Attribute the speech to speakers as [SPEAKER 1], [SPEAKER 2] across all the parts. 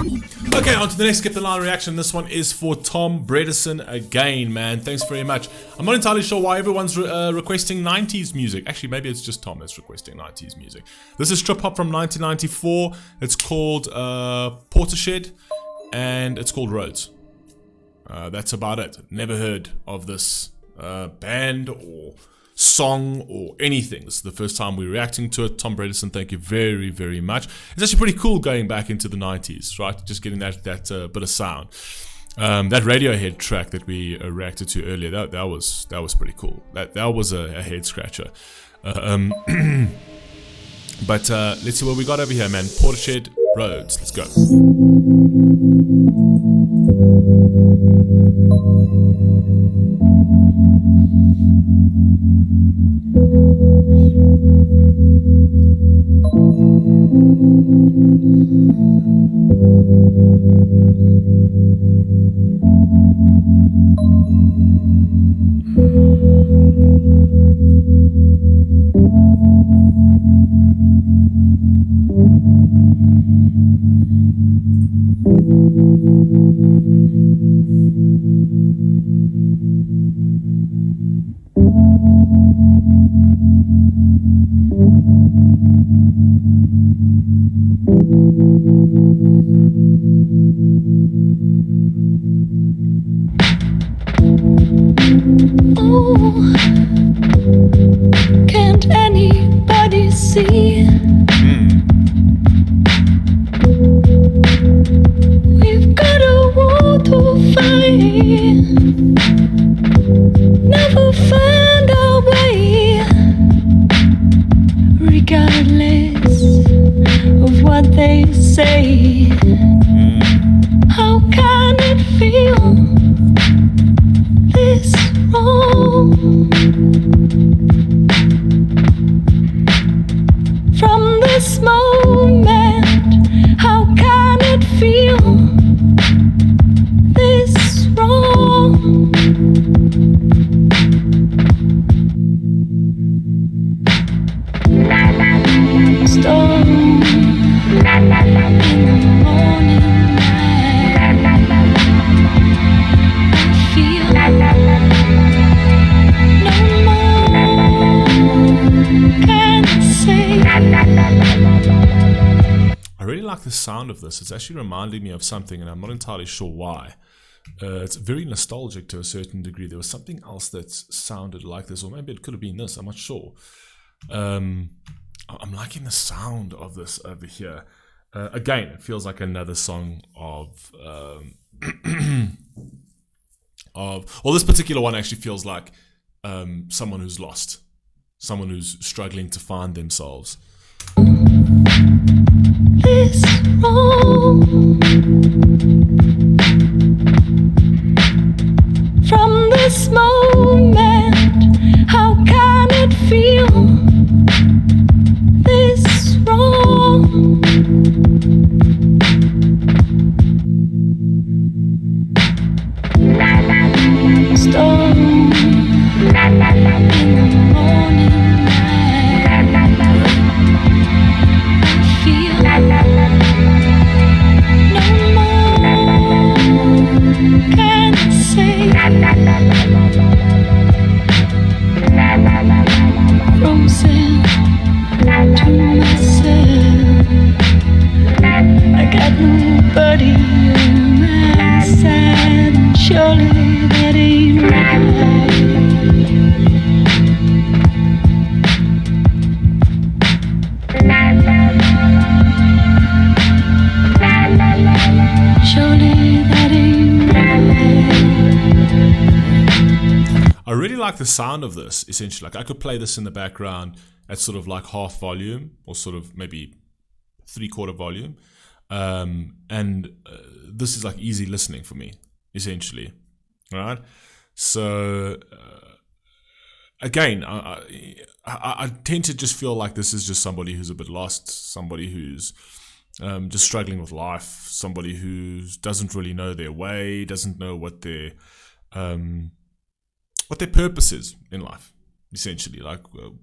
[SPEAKER 1] Okay, on to the next Skip the Line reaction. This one is for Tom Bredesen again, man. Thanks very much. I'm not entirely sure why everyone's requesting 90s music. Actually, maybe it's just Tom that's requesting 90s music. This is Trip Hop from 1994. It's called Portishead, and it's called Roads. That's about it. Never heard of this band or song or anything. This is the first time we're reacting to it. Tom Bredesen, thank you very, very much. It's actually pretty cool going back into the 90s, right? Just getting that bit of sound. That Radiohead track that we reacted to earlier, that was pretty cool. That was a head scratcher. But let's see what we got over here, man. Portishead, Roads. Let's go.
[SPEAKER 2] Oh, can't anybody see? We've got a war to fight. Never find our way, regardless of what they say. How can it feel this wrong? From this moment, how can it feel this wrong? Storm in the morning light, I feel no more can I say.
[SPEAKER 1] I really like the sound of this. It's actually reminding me of something, and I'm not entirely sure why. It's very nostalgic to a certain degree. There was something else that sounded like this, or maybe it could have been this. I'm not sure. I'm liking the sound of this over here. Again, it feels like another song of well, this particular one actually feels like someone who's lost, someone who's struggling to find themselves.
[SPEAKER 2] This wrong. From this moment, how can it feel this wrong? Storm in the morning light, I feel no more can I say. Frozen to myself, I got nobody on my side, and surely that ain't right. Surely that ain't right.
[SPEAKER 1] I really like the sound of this, essentially. Like, I could play this in the background at sort of like half volume, or sort of maybe 3/4 volume. This is like easy listening for me, essentially. All right. So, again, I tend to just feel like this is just somebody who's a bit lost, somebody who's just struggling with life, somebody who doesn't really know their way, doesn't know what their purpose is in life, essentially. Like,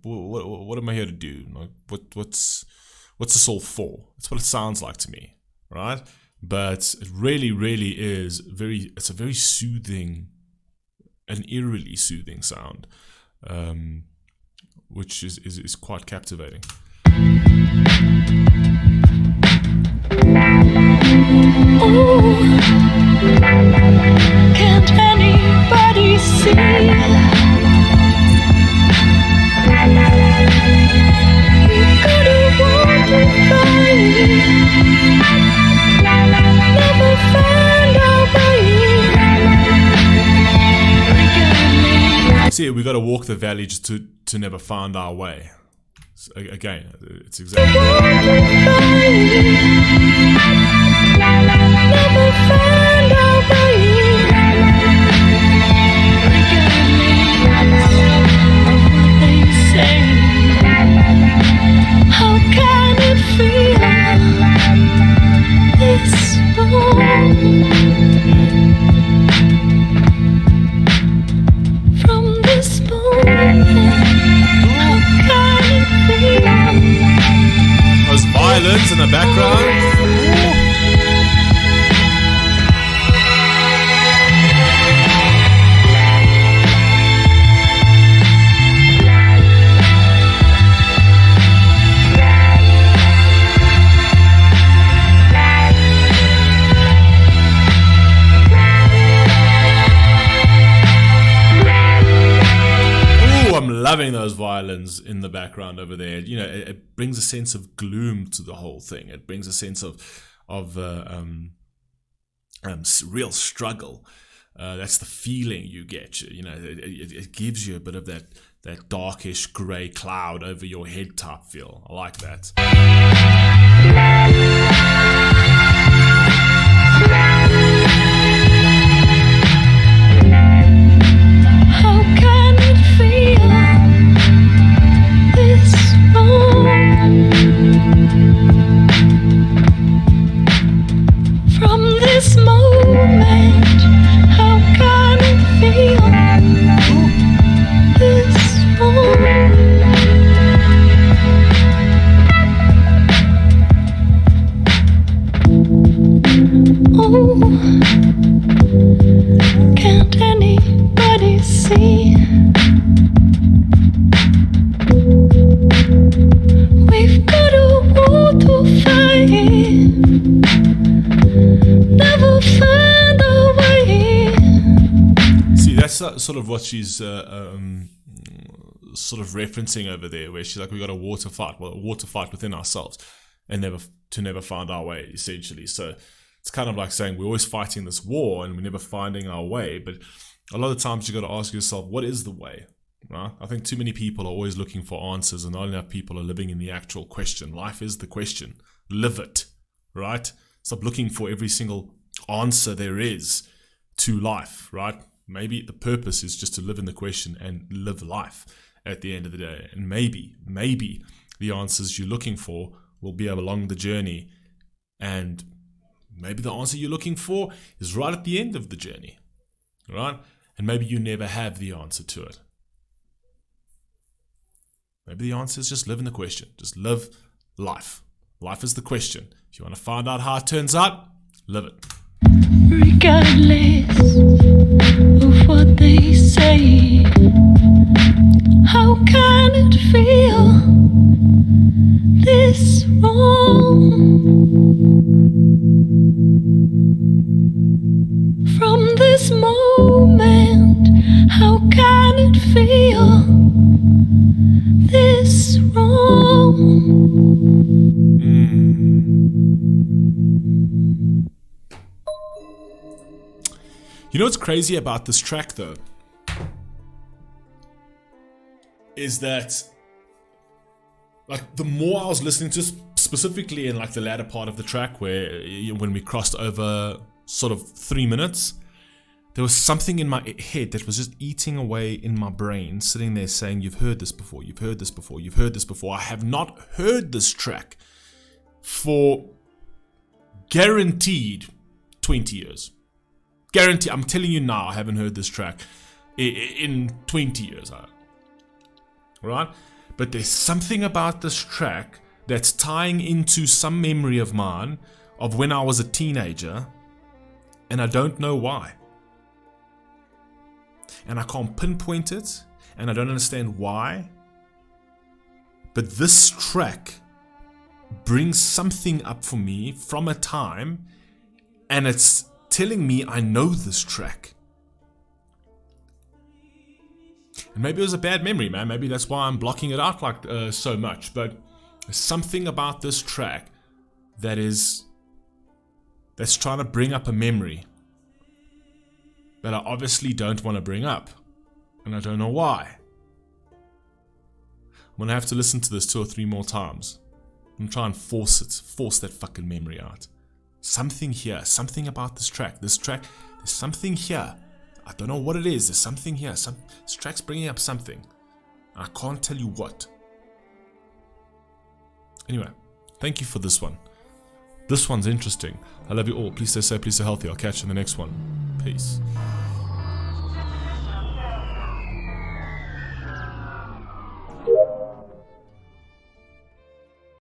[SPEAKER 1] what am I here to do? Like, what's this all for? That's what it sounds like to me, right? but it really, really is it's a very soothing, an eerily soothing sound, which is quite captivating.
[SPEAKER 2] Ooh, can't anybody see? We've got a war to fight. Never find our way.
[SPEAKER 1] See, we got to walk the valley just to never find our way. So, again, it's exactly.
[SPEAKER 2] Never find our way. Regardless of what they say, how can it feel this wrong? From this moment, how can it feel?
[SPEAKER 1] Those violins in the background. I'm loving those violins in the background over there. You know, it brings a sense of gloom to the whole thing. It brings a sense of real struggle. That's the feeling you get. You know, it gives you a bit of that darkish grey cloud over your head type feel. I like that.
[SPEAKER 2] How can it feel this wrong? From this moment, how can it feel this wrong? Oh, can't anybody see? We've got a war to fight. Never find our way.
[SPEAKER 1] See, that's sort of what she's sort of referencing over there, where she's like, we got a war to fight. Well, a war to fight within ourselves, and never find our way, essentially. So it's kind of like saying we're always fighting this war and we're never finding our way. But a lot of times you got to ask yourself, what is the way? Right? I think too many people are always looking for answers, and not enough people are living in the actual question. Life is the question. Live it, right? Stop looking for every single answer there is to life, right? Maybe the purpose is just to live in the question and live life at the end of the day. And maybe the answers you're looking for will be along the journey, and maybe the answer you're looking for is right at the end of the journey, right? And maybe you never have the answer to it. Maybe the answer is just live in the question. Just live life. Life is the question. If you want to find out how it turns out, live it.
[SPEAKER 2] Regardless of what they say, how can it feel this wrong? From this moment, how can it feel this wrong?
[SPEAKER 1] You know what's crazy about this track, though, is that, like, the more I was listening to, specifically in like the latter part of the track, where when we crossed over sort of 3 minutes, there was something in my head that was just eating away in my brain, sitting there saying, you've heard this before, you've heard this before, you've heard this before. I have not heard this track for guaranteed 20 years. Guarantee, I'm telling you now, I haven't heard this track in 20 years. Right? But there's something about this track that's tying into some memory of mine of when I was a teenager, and I don't know why. And I can't pinpoint it, and I don't understand why. But this track brings something up for me from a time, and it's telling me I know this track. And maybe it was a bad memory, man. Maybe that's why I'm blocking it out like so much. But there's something about this track that's trying to bring up a memory that I obviously don't want to bring up, and I don't know why. I'm gonna have to listen to this 2 or 3 more times and try and force that fucking memory out. Something here, something about this track, there's something here. I don't know what it is, there's something here, this track's bringing up something. I can't tell you what. Anyway, thank you for this one. This one's interesting. I love you all. Please stay safe, please stay healthy. I'll catch you in the next one. Peace.